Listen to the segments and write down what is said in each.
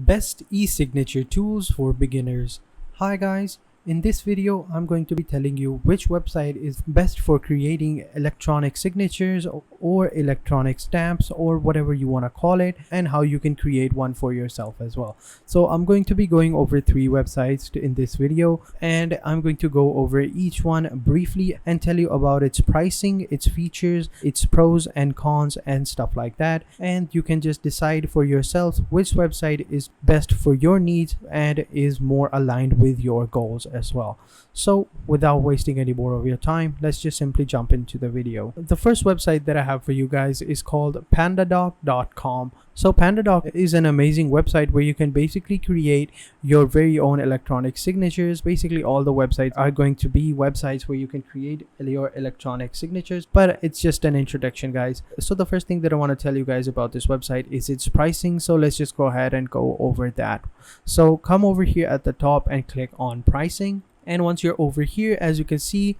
Best e-signature tools for beginners. Hi guys, in this video I'm going to be telling you which website is best for creating electronic signatures or electronic stamps or whatever you want to call it, and how you can create one for yourself as well. So I'm going to be going over 3 websites in this video, and I'm going to go over each one briefly and tell you about its pricing, its features, its pros and cons and stuff like that, and you can just decide for yourself which website is best for your needs and is more aligned with your goals as well. So without wasting any more of your time, let's just simply jump into the video. The first website that I have for you guys is called Pandadoc.com. So Pandadoc is an amazing website where you can basically create your very own electronic signatures. Basically all the websites are going to be websites where you can create your electronic signatures, but it's just an introduction, guys. So the first thing that I want to tell you guys about this website is its pricing. So let's just go ahead and go over that. So come over here at the top and click on pricing. And once you're over here, as you can see,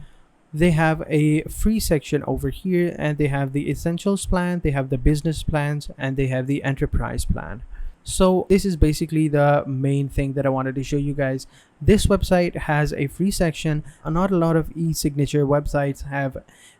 they have a free section over here, and they have the essentials plan, they have the business plans, and they have the enterprise plan. So this is basically the main thing that I wanted to show you guys. This website has a free section. Not a lot of e-signature websites have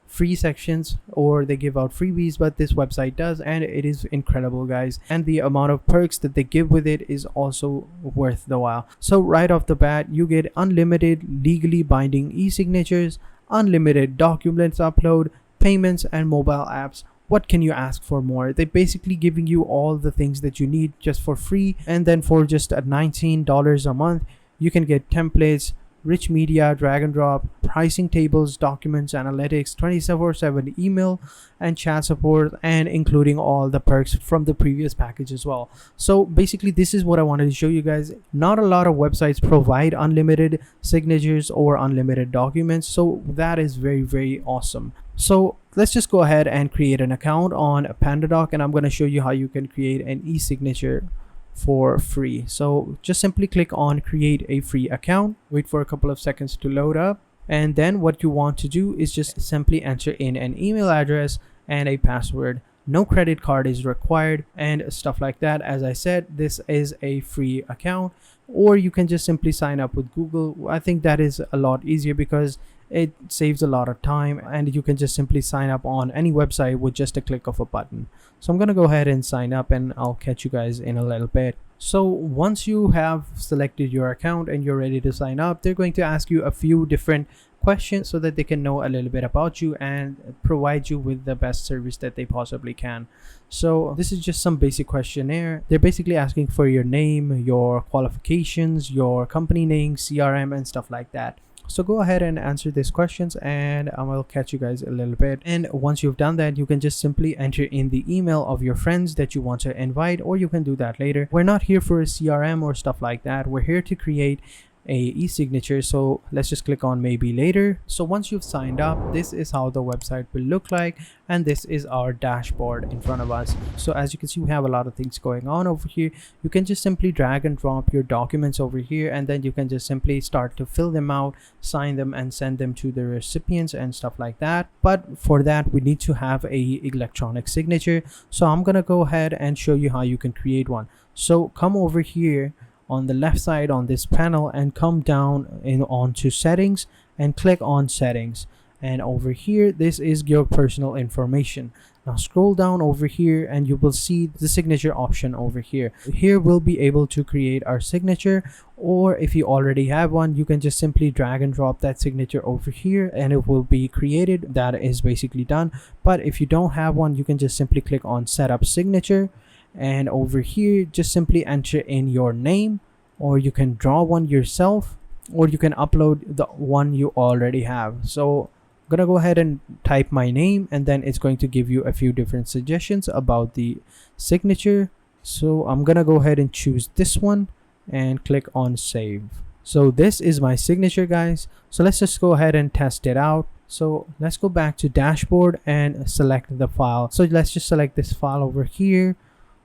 free sections or they give out freebies, but this website does, and it is incredible, guys, and the amount of perks that they give with it is also worth the while. So right off the bat, you get unlimited legally binding e-signatures, unlimited documents upload, payments, and mobile apps. What can you ask for more? They're basically giving you all the things that you need just for free, and then for just $19 a month you can get templates, rich media, drag and drop, pricing tables, documents, analytics, 24/7 email and chat support, and including all the perks from the previous package as well. So basically this is what I wanted to show you guys. Not a lot of websites provide unlimited signatures or unlimited documents, so that is very awesome. So let's just go ahead and create an account on Pandadoc, and I'm going to show you how you can create an e-signature for free. So just simply click on create a free account, wait for a couple of seconds to load up, and then what you want to do is just simply enter in an email address and a password. No credit card is required and stuff like that. As I said, this is a free account, or you can just simply sign up with Google. I think that is a lot easier because it saves a lot of time, and you can just simply sign up on any website with just a click of a button. So I'm going to go ahead and sign up, and I'll catch you guys in a little bit. So once you have selected your account and you're ready to sign up, they're going to ask you a few different questions so that they can know a little bit about you and provide you with the best service that they possibly can. So this is just some basic questionnaire. They're basically asking for your name, your qualifications, your company name, CRM, and stuff like that. So go ahead and answer these questions, and I will catch you guys a little bit. And once you've done that, you can just simply enter in the email of your friends that you want to invite, or you can do that later. We're not here for a CRM or stuff like that. We're here to create a e-signature, so let's just click on maybe later. So once you've signed up, this is how the website will look like, and this is our dashboard in front of us. So as you can see, we have a lot of things going on over here. You can just simply drag and drop your documents over here, and then you can just simply start to fill them out, sign them, and send them to the recipients and stuff like that. But for that, we need to have a electronic signature. So I'm gonna go ahead and show you how you can create one. So come over here on the left side on this panel and come down onto settings and click on settings, and over here this is your personal information. Now scroll down over here and you will see the signature option over here. Here we'll be able to create our signature, or if you already have one, you can just simply drag and drop that signature over here and it will be created. That is basically done. But if you don't have one, you can just simply click on setup signature, and over here just simply enter in your name, or you can draw one yourself, or you can upload the one you already have. So I'm gonna go ahead and type my name, and then it's going to give you a few different suggestions about the signature. So I'm gonna go ahead and choose this one and click on save. So this is my signature, guys. So let's just go ahead and test it out. So let's go back to dashboard and select the file. So let's just select this file over here,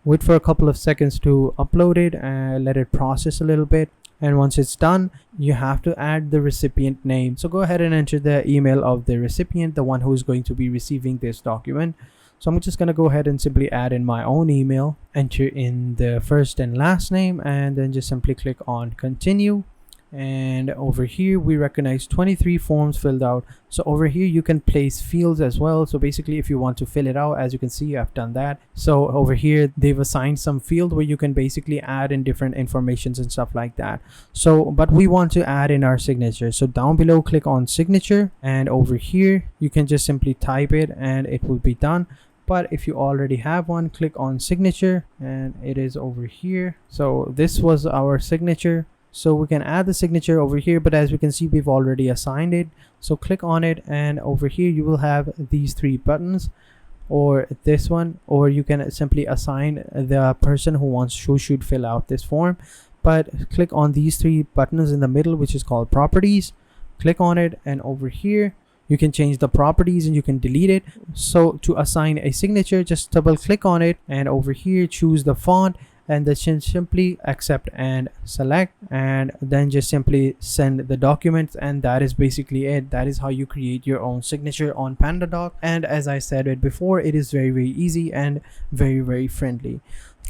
wait for a couple of seconds to upload it, and let it process a little bit. And once it's done, you have to add the recipient name. So go ahead and enter the email of the recipient, the one who's going to be receiving this document. So I'm just going to go ahead and simply add in my own email, enter in the first and last name, and then just simply click on continue. And over here we recognize 23 forms filled out. So over here you can place fields as well. So basically if you want to fill it out, as you can see, I've done that. So over here they've assigned some field where you can basically add in different informations and stuff like that. So but we want to add in our signature. So down below, click on signature, and over here you can just simply type it and it will be done. But if you already have one, click on signature, and it is over here. So this was our signature. So we can add the signature over here, but as we can see, we've already assigned it. So click on it, and over here you will have these 3 buttons, or this one, or you can simply assign the person who should fill out this form. But click on these 3 buttons in the middle, which is called properties. Click on it, and over here you can change the properties and you can delete it. So to assign a signature, just double click on it, and over here choose the font, and then simply accept and select, and then just simply send the documents, and that is basically it. That is how you create your own signature on Pandadoc. And as I said it before, it is very easy and very friendly.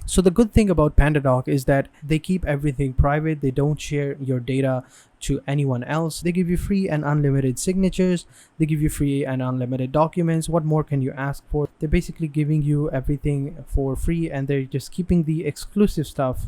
So the good thing about Pandadoc is that they keep everything private. They don't share your data to anyone else. They give you free and unlimited signatures. They give you free and unlimited documents. What more can you ask for? They're basically giving you everything for free, and they're just keeping the exclusive stuff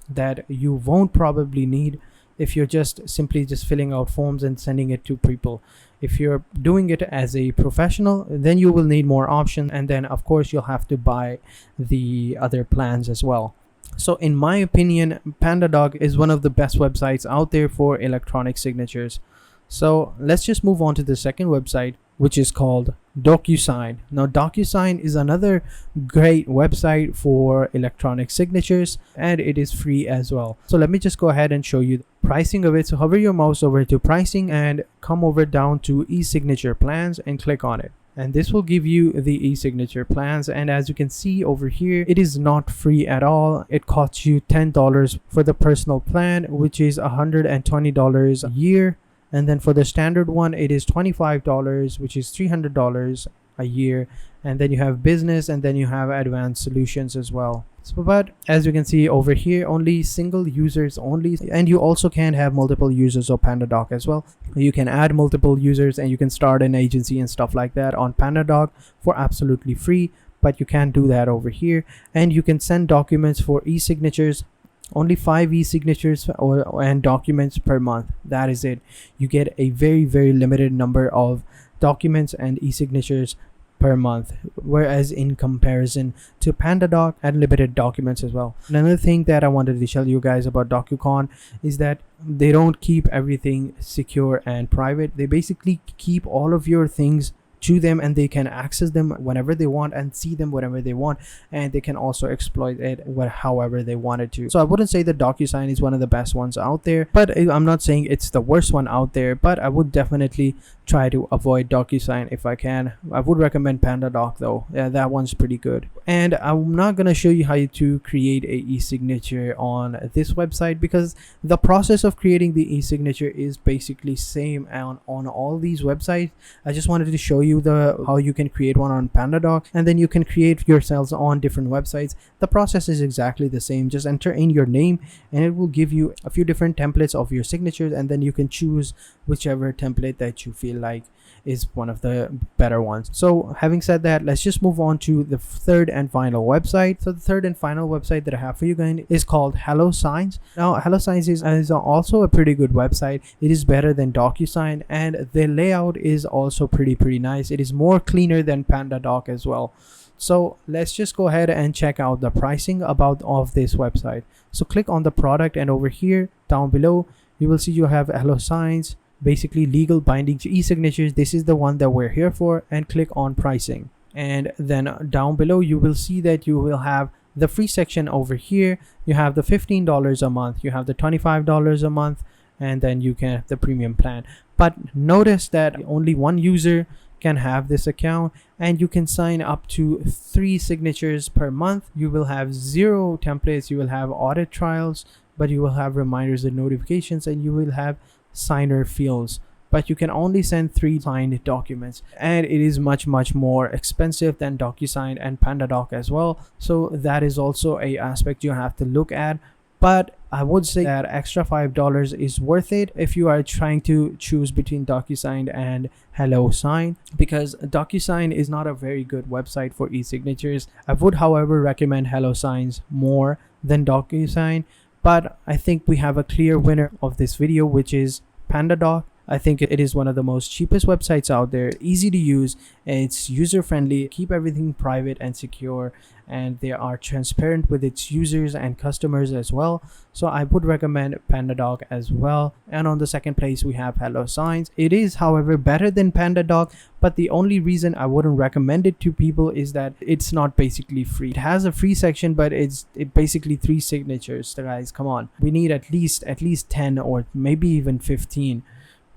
that you won't probably need if you're just simply filling out forms and sending it to people. If you're doing it as a professional, then you will need more options, and then of course you'll have to buy the other plans as well. So in my opinion, Pandadoc is one of the best websites out there for electronic signatures. So let's just move on to the second website, which is called Docusign. Now Docusign is another great website for electronic signatures, and it is free as well. So let me just go ahead and show you the pricing of it. So hover your mouse over to pricing and come over down to eSignature plans and click on it. And this will give you the eSignature plans, and as you can see over here, it is not free at all. It costs you $10 for the personal plan, which is $120 a year. And then for the standard one, it is $25, which is $300 a year. And then you have business, and then you have advanced solutions as well. So, but as you can see over here, only single users only, and you also can have multiple users of Pandadoc as well. You can add multiple users, and you can start an agency and stuff like that on Pandadoc for absolutely free, but you can't do that over here. And you can send documents for e-signatures, only 5 e-signatures and documents per month. That is it. You get a very limited number of documents and e-signatures per month, whereas in comparison to Pandadoc, unlimited documents as well. Another thing that I wanted to tell you guys about Docusign is that they don't keep everything secure and private. They basically keep all of your things to them, and they can access them whenever they want and see them whenever they want, and they can also exploit it however they wanted to. So I wouldn't say that Docusign is one of the best ones out there, but I'm not saying it's the worst one out there, but I would definitely try to avoid Docusign if I can. I would recommend Pandadoc though. Yeah, that one's pretty good. And I'm not gonna show you how to create a e-signature on this website, because the process of creating the e-signature is basically same on all these websites. I just wanted to show you how you can create one on Pandadoc, and then you can create yourselves on different websites. The process is exactly the same. Just enter in your name, and it will give you a few different templates of your signatures, and then you can choose whichever template that you feel like is one of the better ones. So having said that, let's just move on to the third and final website. So the third and final website that I have for you guys is called Hellosign. Now Hellosign is also a pretty good website. It is better than Docusign, and the layout is also pretty nice. It is more cleaner than Pandadoc as well. So let's just go ahead and check out the pricing of this website. So click on the product, and over here down below you will see you have Hellosign, basically legal binding to e-signatures. This is the one that we're here for, and click on pricing. And then down below you will see that you will have the free section over here. You have the $15 a month, you have the $25 a month, and then you can have the premium plan. But notice that only one user can have this account, and you can sign up to 3 signatures per month. You will have 0 templates, you will have audit trials, but you will have reminders and notifications, and you will have signer fields, but you can only send 3 signed documents, and it is much more expensive than Docusign and Pandadoc as well. So that is also a aspect you have to look at. But I would say that extra $5 is worth it if you are trying to choose between Docusign and Hellosign, because Docusign is not a very good website for e-signatures. I would, however, recommend Hellosign more than Docusign, but I think we have a clear winner of this video, which is Pandadoc. I think it is one of the most cheapest websites out there, easy to use, it's user friendly, keep everything private and secure, and they are transparent with its users and customers as well. So I would recommend Pandadoc as well. And on the second place we have Hellosign. It is, however, better than Pandadoc, but the only reason I wouldn't recommend it to people is that it's not basically free. It has a free section, but it's basically 3 signatures. So guys, come on, we need at least 10 or maybe even 15.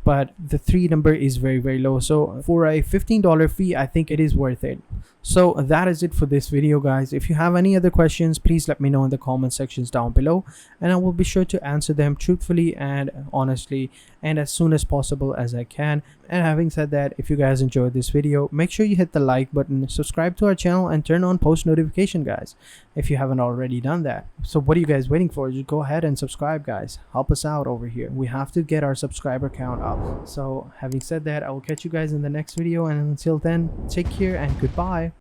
But the 3 number is very low. So for a $15 fee, I think it is worth it. So that is it for this video, guys. If you have any other questions, please let me know in the comment sections down below, and I will be sure to answer them truthfully and honestly and as soon as possible as I can. And having said that, if you guys enjoyed this video, make sure you hit the like button, subscribe to our channel, and turn on post notification, guys, if you haven't already done that. So what are you guys waiting for? Just go ahead and subscribe, guys. Help us out over here. We have to get our subscriber count up. So having said that, I will catch you guys in the next video, and until then, take care and goodbye.